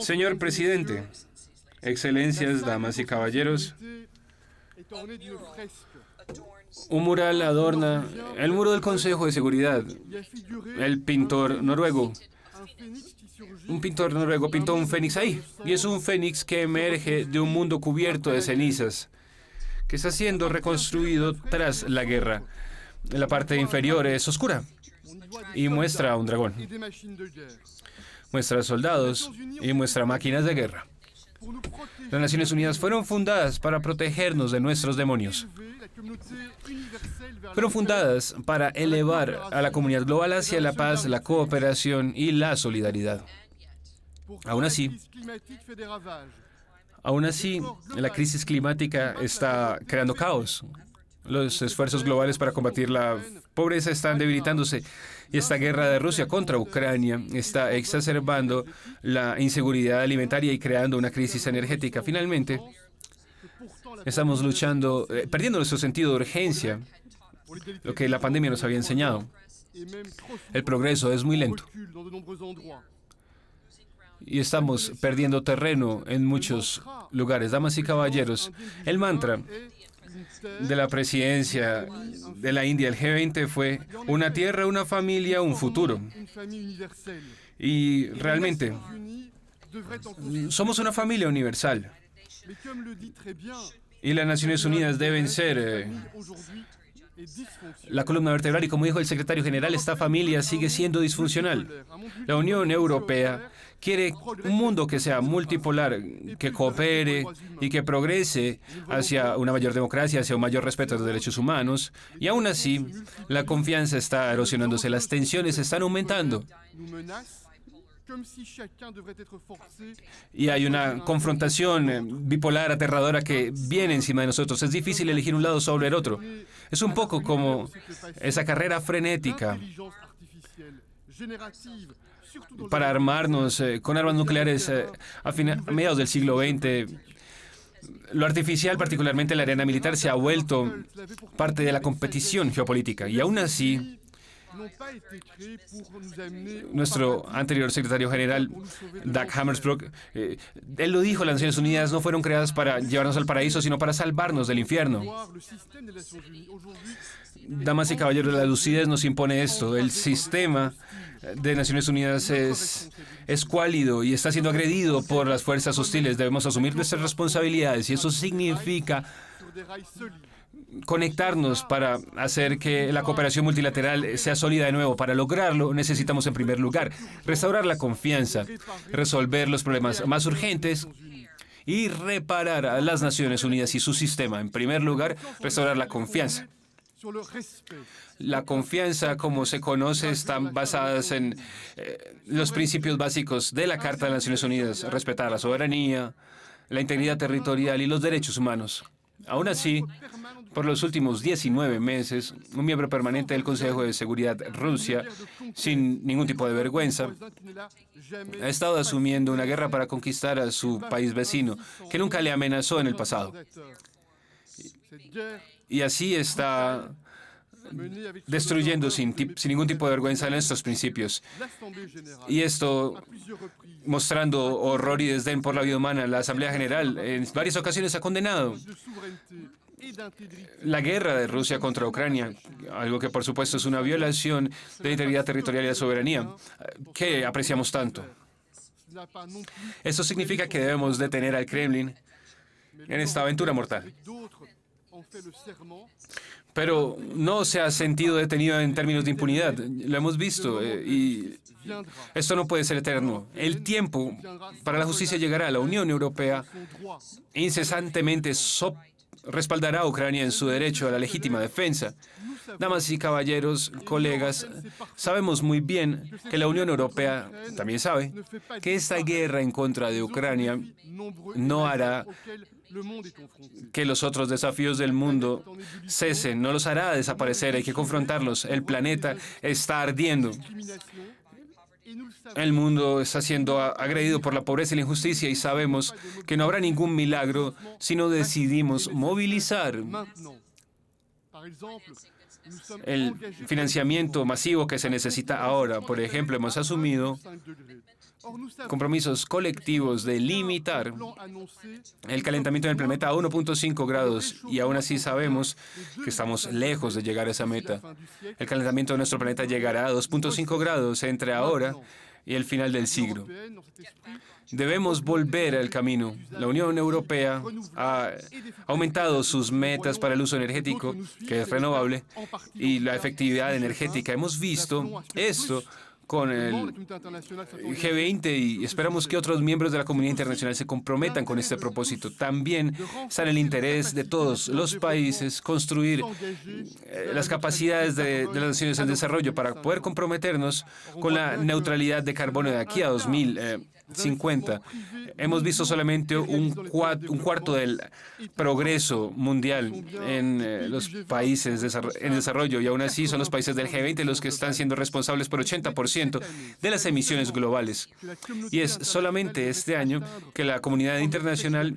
Señor presidente, excelencias, damas y caballeros, un mural adorna el muro del Consejo de Seguridad. El pintor noruego, un pintor noruego pintó un fénix ahí, y es un fénix que emerge de un mundo cubierto de cenizas, que está siendo reconstruido tras la guerra. La parte inferior es oscura y muestra a un dragón, muestra soldados y muestra máquinas de guerra. Las Naciones Unidas fueron fundadas para protegernos de nuestros demonios. Fueron fundadas para elevar a la comunidad global hacia la paz, la cooperación y la solidaridad. Aún así, la crisis climática está creando caos. Los esfuerzos globales para combatir la pobreza están debilitándose y esta guerra de Rusia contra Ucrania está exacerbando la inseguridad alimentaria y creando una crisis energética. Finalmente, estamos luchando, perdiendo nuestro sentido de urgencia, lo que la pandemia nos había enseñado. El progreso es muy lento y estamos perdiendo terreno en muchos lugares. Damas y caballeros, el mantra de la presidencia de la India, el G20, fue una tierra, una familia, un futuro. Y realmente, somos una familia universal. Y las Naciones Unidas deben ser la columna vertebral, y como dijo el secretario general, esta familia sigue siendo disfuncional. La Unión Europea quiere un mundo que sea multipolar, que coopere y que progrese hacia una mayor democracia, hacia un mayor respeto a los derechos humanos, y aún así la confianza está erosionándose, las tensiones están aumentando. Y hay una confrontación bipolar aterradora que viene encima de nosotros. Es difícil elegir un lado sobre el otro. Es un poco como esa carrera frenética para armarnos con armas nucleares a mediados del siglo XX. Lo artificial, particularmente la arena militar, se ha vuelto parte de la competición geopolítica. Y aún así, nuestro anterior secretario general, Dag Hammarskjöld, él lo dijo: las Naciones Unidas no fueron creadas para llevarnos al paraíso, sino para salvarnos del infierno. Damas y caballeros, la lucidez nos impone esto. El sistema de Naciones Unidas es escuálido y está siendo agredido por las fuerzas hostiles. Debemos asumir nuestras responsabilidades, y eso significa conectarnos para hacer que la cooperación multilateral sea sólida de nuevo. Para lograrlo, necesitamos, en primer lugar, restaurar la confianza, resolver los problemas más urgentes y reparar a las Naciones Unidas y su sistema. En primer lugar, restaurar la confianza. La confianza, como se conoce, está basada en los principios básicos de la Carta de las Naciones Unidas: respetar la soberanía, la integridad territorial y los derechos humanos. Aún así, por los últimos 19 meses, un miembro permanente del Consejo de Seguridad, Rusia, sin ningún tipo de vergüenza, ha estado asumiendo una guerra para conquistar a su país vecino, que nunca le amenazó en el pasado. Y así está destruyendo sin ningún tipo de vergüenza nuestros principios. Y esto mostrando horror y desdén por la vida humana. La Asamblea General en varias ocasiones ha condenado la guerra de Rusia contra Ucrania, algo que por supuesto es una violación de la integridad territorial y la soberanía, que apreciamos tanto. Eso significa que debemos detener al Kremlin en esta aventura mortal. Pero no se ha sentido detenido en términos de impunidad. Lo hemos visto y esto no puede ser eterno. El tiempo para la justicia llegará. La Unión Europea incesantemente respaldará a Ucrania en su derecho a la legítima defensa. Damas y caballeros, colegas, sabemos muy bien que la Unión Europea también sabe que esta guerra en contra de Ucrania no hará que los otros desafíos del mundo cesen, no los hará desaparecer, hay que confrontarlos. El planeta está ardiendo. El mundo está siendo agredido por la pobreza y la injusticia, y sabemos que no habrá ningún milagro si no decidimos movilizar el financiamiento masivo que se necesita ahora. Por ejemplo, hemos asumido compromisos colectivos de limitar el calentamiento del planeta a 1.5 grados y aún así sabemos que estamos lejos de llegar a esa meta. El calentamiento de nuestro planeta llegará a 2.5 grados entre ahora y el final del siglo. Debemos volver al camino. La Unión Europea ha aumentado sus metas para el uso energético, que es renovable, y la efectividad energética. Hemos visto esto con el G20 y esperamos que otros miembros de la comunidad internacional se comprometan con este propósito. También está en el interés de todos los países construir las capacidades de las naciones en desarrollo para poder comprometernos con la neutralidad de carbono de aquí a 2050. Hemos visto solamente un cuarto del progreso mundial en los países en desarrollo y aún así son los países del G20 los que están siendo responsables por 80% de las emisiones globales. Y es solamente este año que la comunidad internacional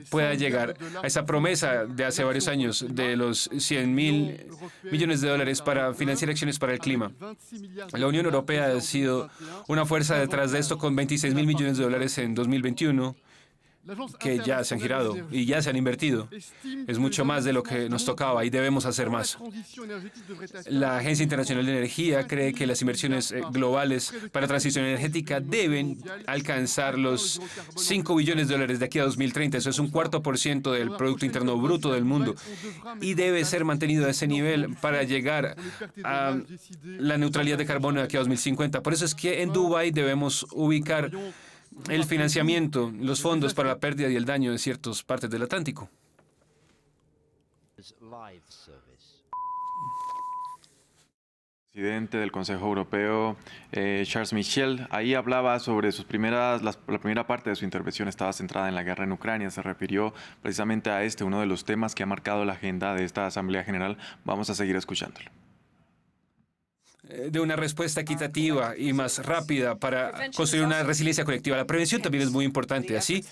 pueda llegar a esa promesa de hace varios años de los 100.000 millones de dólares para financiar acciones para el clima. La Unión Europea ha sido una fuerza detrás de esto con 26.000 millones de dólares en 2021 que ya se han girado y ya se han invertido. Es mucho más de lo que nos tocaba y debemos hacer más. La Agencia Internacional de Energía cree que las inversiones globales para transición energética deben alcanzar los 5 billones de dólares de aquí a 2030. Eso es un 4% del Producto Interno Bruto del mundo y debe ser mantenido a ese nivel para llegar a la neutralidad de carbono de aquí a 2050. Por eso es que en Dubái debemos ubicar el financiamiento, los fondos para la pérdida y el daño de ciertas partes del Atlántico. Presidente del Consejo Europeo, Charles Michel, ahí hablaba sobre sus la primera parte de su intervención estaba centrada en la guerra en Ucrania. Se refirió precisamente a uno de los temas que ha marcado la agenda de esta Asamblea General. Vamos a seguir escuchándolo. De una respuesta equitativa y más rápida para construir una resiliencia colectiva. La prevención también es muy importante. Así,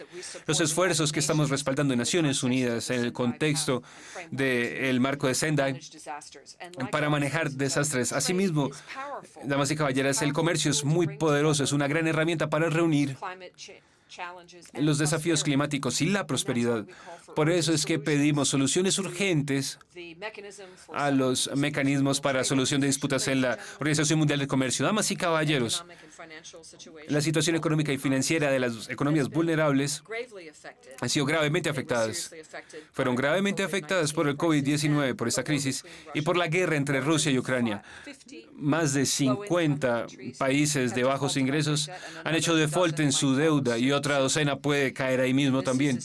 los esfuerzos que estamos respaldando en Naciones Unidas en el contexto del marco de Sendai para manejar desastres. Asimismo, damas y caballeros, el comercio es muy poderoso, es una gran herramienta para reunir los desafíos climáticos y la prosperidad. Por eso es que pedimos soluciones urgentes a los mecanismos para solución de disputas en la Organización Mundial del Comercio. Damas y caballeros, la situación económica y financiera de las economías vulnerables han sido gravemente afectadas. Fueron gravemente afectadas por el COVID-19, por esta crisis y por la guerra entre Rusia y Ucrania. Más de 50 países de bajos ingresos han hecho default en su deuda y otra docena puede caer ahí mismo también.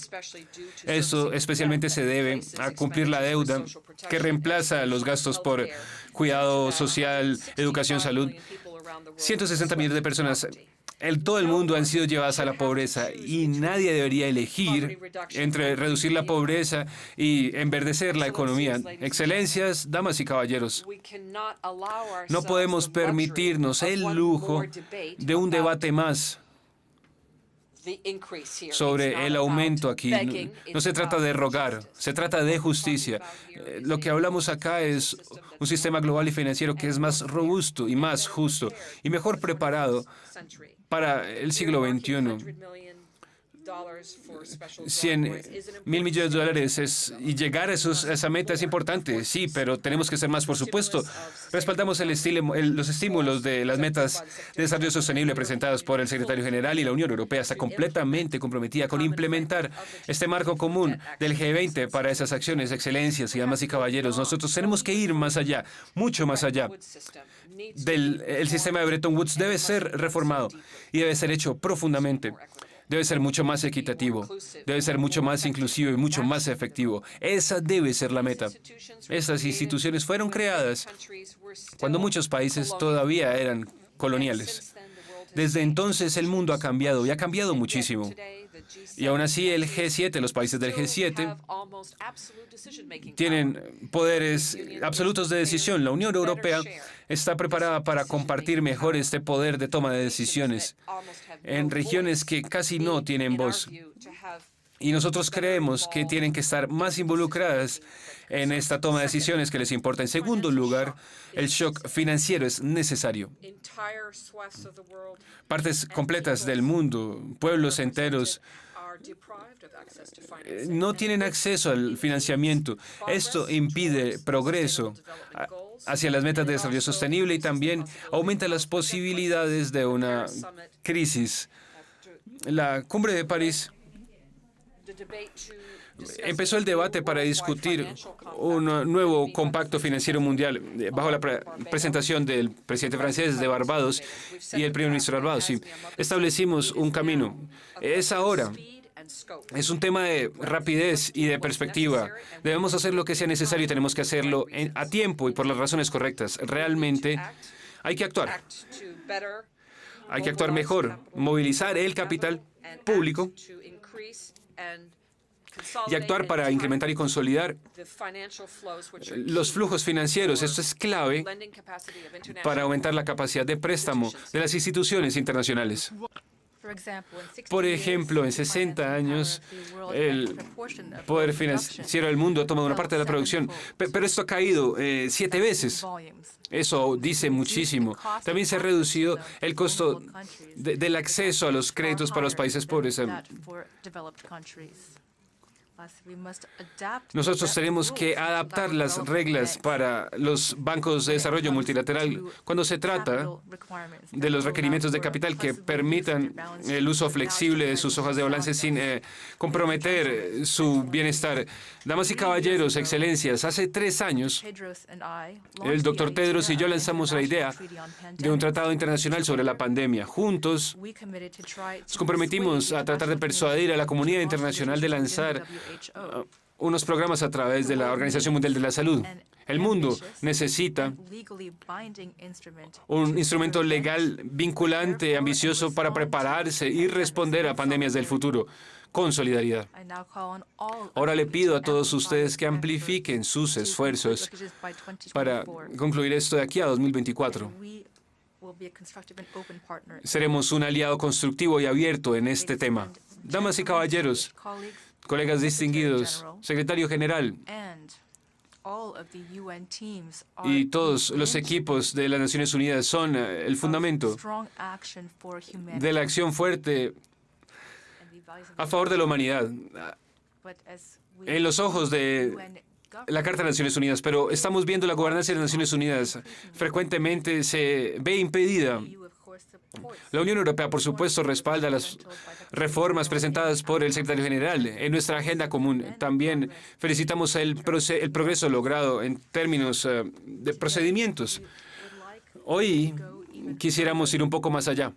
Esto especialmente se debe a cumplir la deuda que reemplaza los gastos por cuidado social, educación, salud. 160 millones de personas en todo el mundo han sido llevadas a la pobreza y nadie debería elegir entre reducir la pobreza y enverdecer la economía. Excelencias, damas y caballeros, no podemos permitirnos el lujo de un debate más sobre el aumento aquí. No se trata de rogar, se trata de justicia. Lo que hablamos acá es un sistema global y financiero que es más robusto y más justo y mejor preparado para el siglo XXI. 100.000 millones de dólares y llegar a esa meta es importante, sí, pero tenemos que hacer más, por supuesto. Respaldamos los estímulos de las metas de desarrollo sostenible presentadas por el secretario general y la Unión Europea está completamente comprometida con implementar este marco común del G20 para esas acciones. Excelencias y damas y caballeros, nosotros tenemos que ir más allá, mucho más allá. El sistema de Bretton Woods debe ser reformado y debe ser hecho profundamente. Debe ser mucho más equitativo, debe ser mucho más inclusivo y mucho más efectivo. Esa debe ser la meta. Estas instituciones fueron creadas cuando muchos países todavía eran coloniales. Desde entonces el mundo ha cambiado y ha cambiado muchísimo. Y aún así el G7, los países del G7, tienen poderes absolutos de decisión. La Unión Europea está preparada para compartir mejor este poder de toma de decisiones en regiones que casi no tienen voz. Y nosotros creemos que tienen que estar más involucradas en esta toma de decisiones que les importa. En segundo lugar, el shock financiero es necesario. Partes completas del mundo, pueblos enteros, no tienen acceso al financiamiento. Esto impide progreso hacia las metas de desarrollo sostenible y también aumenta las posibilidades de una crisis. La cumbre de París empezó el debate para discutir un nuevo compacto financiero mundial bajo la presentación del presidente francés de Barbados y el primer ministro de Barbados. Sí, establecimos un camino. Es ahora. Es un tema de rapidez y de perspectiva. Debemos hacer lo que sea necesario y tenemos que hacerlo a tiempo y por las razones correctas. Realmente hay que actuar. Hay que actuar mejor, movilizar el capital público y actuar para incrementar y consolidar los flujos financieros. Esto es clave para aumentar la capacidad de préstamo de las instituciones internacionales. Por ejemplo, en 60 años, el poder financiero del mundo ha tomado una parte de la producción, pero esto ha caído 7 veces. Eso dice muchísimo. También se ha reducido el costo del acceso a los créditos para los países pobres. Nosotros tenemos que adaptar las reglas para los bancos de desarrollo multilateral cuando se trata de los requerimientos de capital que permitan el uso flexible de sus hojas de balance sin comprometer su bienestar. Damas y caballeros, excelencias, hace 3 años el doctor Tedros y yo lanzamos la idea de un tratado internacional sobre la pandemia. Juntos nos comprometimos a tratar de persuadir a la comunidad internacional de lanzar unos programas a través de la Organización Mundial de la Salud. El mundo necesita un instrumento legal vinculante, ambicioso para prepararse y responder a pandemias del futuro con solidaridad. Ahora le pido a todos ustedes que amplifiquen sus esfuerzos para concluir esto de aquí a 2024. Seremos un aliado constructivo y abierto en este tema. Damas y caballeros, colegas distinguidos, secretario general y todos los equipos de las Naciones Unidas son el fundamento de la acción fuerte a favor de la humanidad en los ojos de la Carta de las Naciones Unidas, pero estamos viendo la gobernanza de las Naciones Unidas frecuentemente se ve impedida. La Unión Europea, por supuesto, respalda las reformas presentadas por el secretario general en nuestra agenda común. También felicitamos el progreso logrado en términos de procedimientos. Hoy quisiéramos ir un poco más allá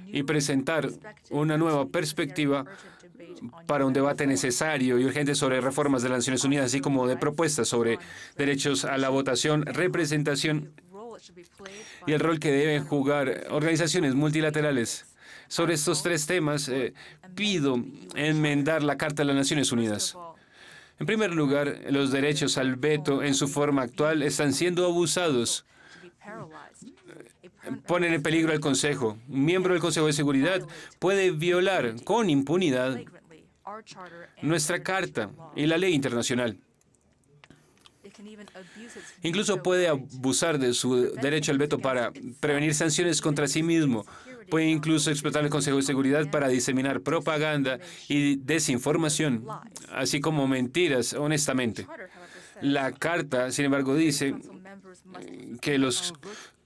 y presentar una nueva perspectiva para un debate necesario y urgente sobre reformas de las Naciones Unidas, así como de propuestas sobre derechos a la votación, representación y el rol que deben jugar organizaciones multilaterales. Sobre estos 3 temas, pido enmendar la Carta de las Naciones Unidas. En primer lugar, los derechos al veto en su forma actual están siendo abusados. Ponen en peligro al Consejo. Un miembro del Consejo de Seguridad puede violar con impunidad nuestra Carta y la ley internacional. Incluso puede abusar de su derecho al veto para prevenir sanciones contra sí mismo. Puede incluso explotar el Consejo de Seguridad para diseminar propaganda y desinformación, así como mentiras, honestamente. La Carta, sin embargo, dice que los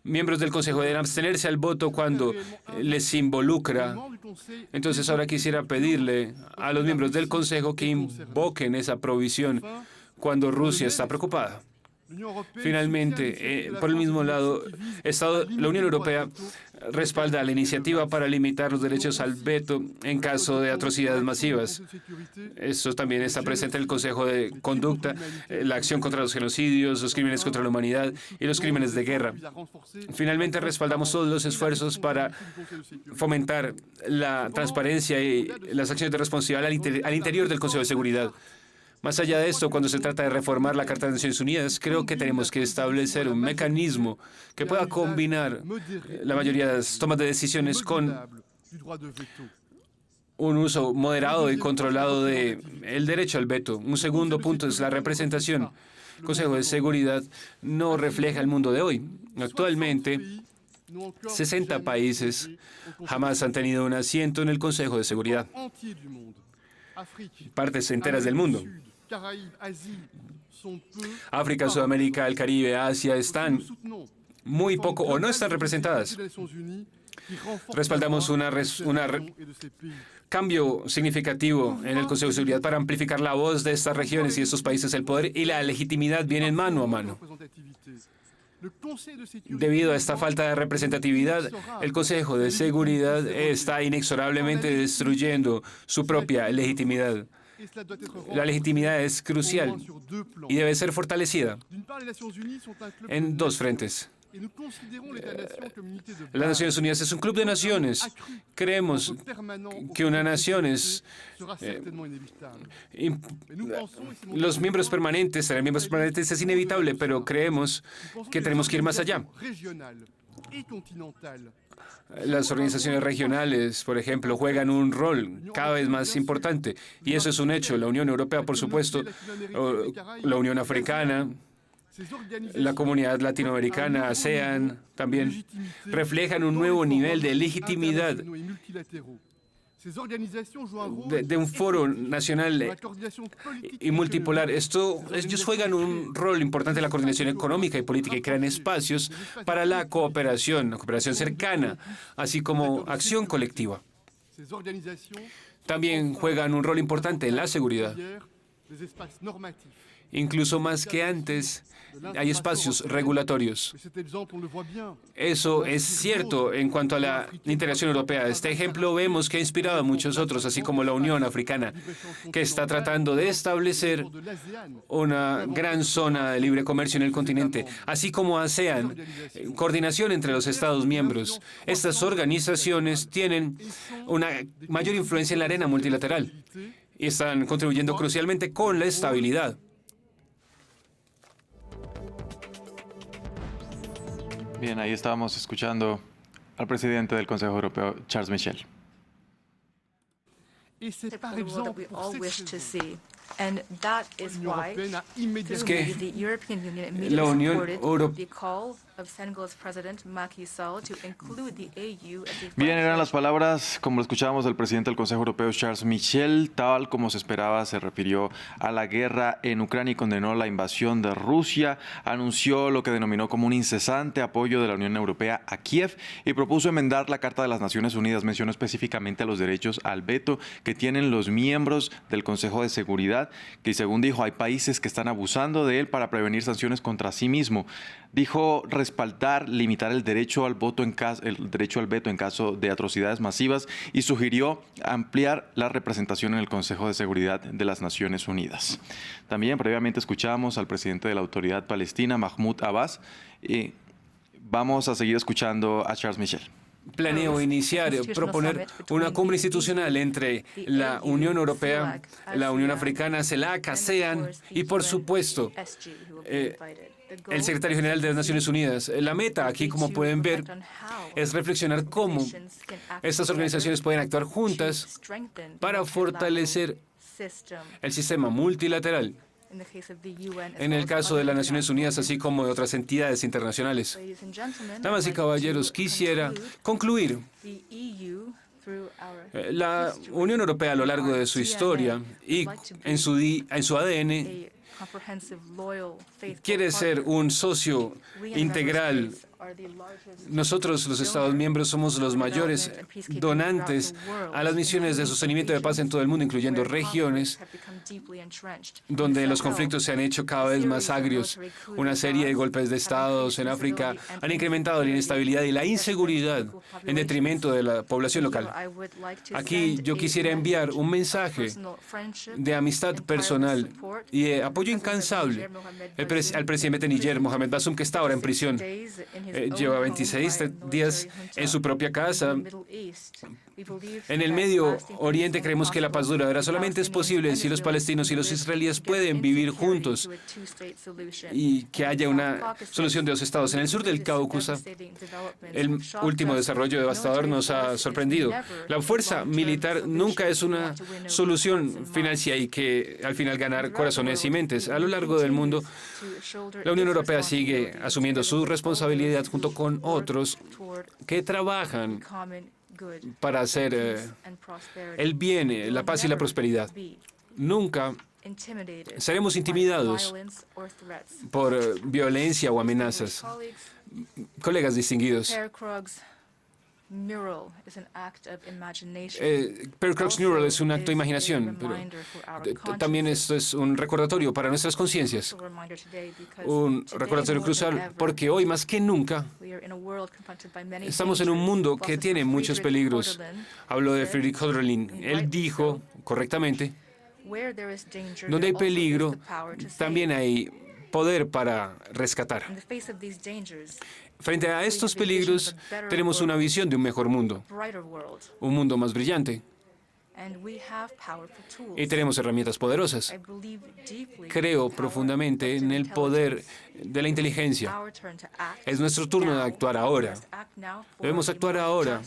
miembros del Consejo deben abstenerse al voto cuando les involucra. Entonces, ahora quisiera pedirle a los miembros del Consejo que invoquen esa provisión cuando Rusia está preocupada. Finalmente, por el mismo lado, la Unión Europea respalda la iniciativa para limitar los derechos al veto en caso de atrocidades masivas. Esto también está presente en el Consejo de Conducta, la acción contra los genocidios, los crímenes contra la humanidad y los crímenes de guerra. Finalmente, respaldamos todos los esfuerzos para fomentar la transparencia y las acciones de responsabilidad al interior del Consejo de Seguridad. Más allá de esto, cuando se trata de reformar la Carta de las Naciones Unidas, creo que tenemos que establecer un mecanismo que pueda combinar la mayoría de las tomas de decisiones con un uso moderado y controlado de el derecho al veto. Un segundo punto es la representación. El Consejo de Seguridad no refleja el mundo de hoy. Actualmente, 60 países jamás han tenido un asiento en el Consejo de Seguridad. Partes enteras del mundo. África, Sudamérica, el Caribe, Asia están muy poco o no están representadas. Respaldamos un cambio significativo en el Consejo de Seguridad para amplificar la voz de estas regiones y estos países. El poder y la legitimidad vienen mano a mano. Debido a esta falta de representatividad, el Consejo de Seguridad está inexorablemente destruyendo su propia legitimidad. La legitimidad es crucial y debe ser fortalecida en dos frentes. Las Naciones Unidas es un club de naciones. Creemos que una nación es... los miembros permanentes, tener miembros permanentes es inevitable, pero creemos que tenemos que ir más allá. Las organizaciones regionales, por ejemplo, juegan un rol cada vez más importante, y eso es un hecho. La Unión Europea, por supuesto, la Unión Africana, la comunidad latinoamericana, ASEAN, también reflejan un nuevo nivel de legitimidad de un foro nacional y multipolar. Ellos juegan un rol importante en la coordinación económica y política y crean espacios para la cooperación cercana, así como acción colectiva. También juegan un rol importante en la seguridad. Incluso más que antes, hay espacios regulatorios. Eso es cierto en cuanto a la integración europea. Este ejemplo vemos que ha inspirado a muchos otros, así como la Unión Africana, que está tratando de establecer una gran zona de libre comercio en el continente, así como ASEAN, coordinación entre los Estados miembros. Estas organizaciones tienen una mayor influencia en la arena multilateral y están contribuyendo crucialmente con la estabilidad. Bien, ahí estábamos escuchando al presidente del Consejo Europeo, Charles Michel. Es que la Unión Europea... Bien, eran las palabras, como lo escuchábamos, del presidente del Consejo Europeo, Charles Michel. Tal como se esperaba, se refirió a la guerra en Ucrania y condenó la invasión de Rusia. Anunció lo que denominó como un incesante apoyo de la Unión Europea a Kiev y propuso enmendar la Carta de las Naciones Unidas. Mencionó específicamente a los derechos al veto que tienen los miembros del Consejo de Seguridad, que según dijo, hay países que están abusando de él para prevenir sanciones contra sí mismo. Dijo respaldar, limitar el derecho al veto en caso de atrocidades masivas y sugirió ampliar la representación en el Consejo de Seguridad de las Naciones Unidas. También previamente escuchamos al presidente de la Autoridad Palestina, Mahmoud Abbas, y vamos a seguir escuchando a Charles Michel. Planeo proponer una cumbre institucional entre la Unión Europea, la Unión Africana, CELAC, ASEAN y, por supuesto, el secretario general de las Naciones Unidas. La meta aquí, como pueden ver, es reflexionar cómo estas organizaciones pueden actuar juntas para fortalecer el sistema multilateral. En el caso de las Naciones Unidas, así como de otras entidades internacionales. Damas y caballeros, quisiera concluir. La Unión Europea, a lo largo de su historia y en su ADN, quiere ser un socio integral. Nosotros, los Estados miembros, somos los mayores donantes a las misiones de sostenimiento de paz en todo el mundo, incluyendo regiones donde los conflictos se han hecho cada vez más agrios. Una serie de golpes de Estado en África han incrementado la inestabilidad y la inseguridad en detrimento de la población local. Aquí yo quisiera enviar un mensaje de amistad personal y apoyo apoyo incansable al presidente Níger, Mohamed Bazoum, que está ahora en prisión. Lleva 26 días en su propia casa. En el Medio Oriente creemos que la paz duradera solamente es posible si los palestinos y los israelíes pueden vivir juntos y que haya una solución de dos estados. En el sur del Cáucaso, el último desarrollo devastador nos ha sorprendido. La fuerza militar nunca es una solución final si hay que al final ganar corazones y mentes. A lo largo del mundo, la Unión Europea sigue asumiendo su responsabilidad junto con otros que trabajan para hacer el bien, la paz y la prosperidad. Nunca seremos intimidados por violencia o amenazas. Colegas distinguidos, Per Crooks Mural es un acto de imaginación, pero también esto es un recordatorio para nuestras conciencias, un recordatorio crucial, porque hoy más que nunca estamos en un mundo que tiene muchos peligros. Hablo de Friedrich Hölderlin. Él dijo correctamente, donde hay peligro, también hay poder para rescatar. Frente a estos peligros, tenemos una visión de un mejor mundo, un mundo más brillante. Y tenemos herramientas poderosas. Creo profundamente en el poder de la inteligencia. Es nuestro turno de actuar ahora. Debemos actuar ahora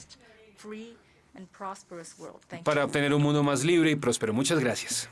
para obtener un mundo más libre y próspero. Muchas gracias.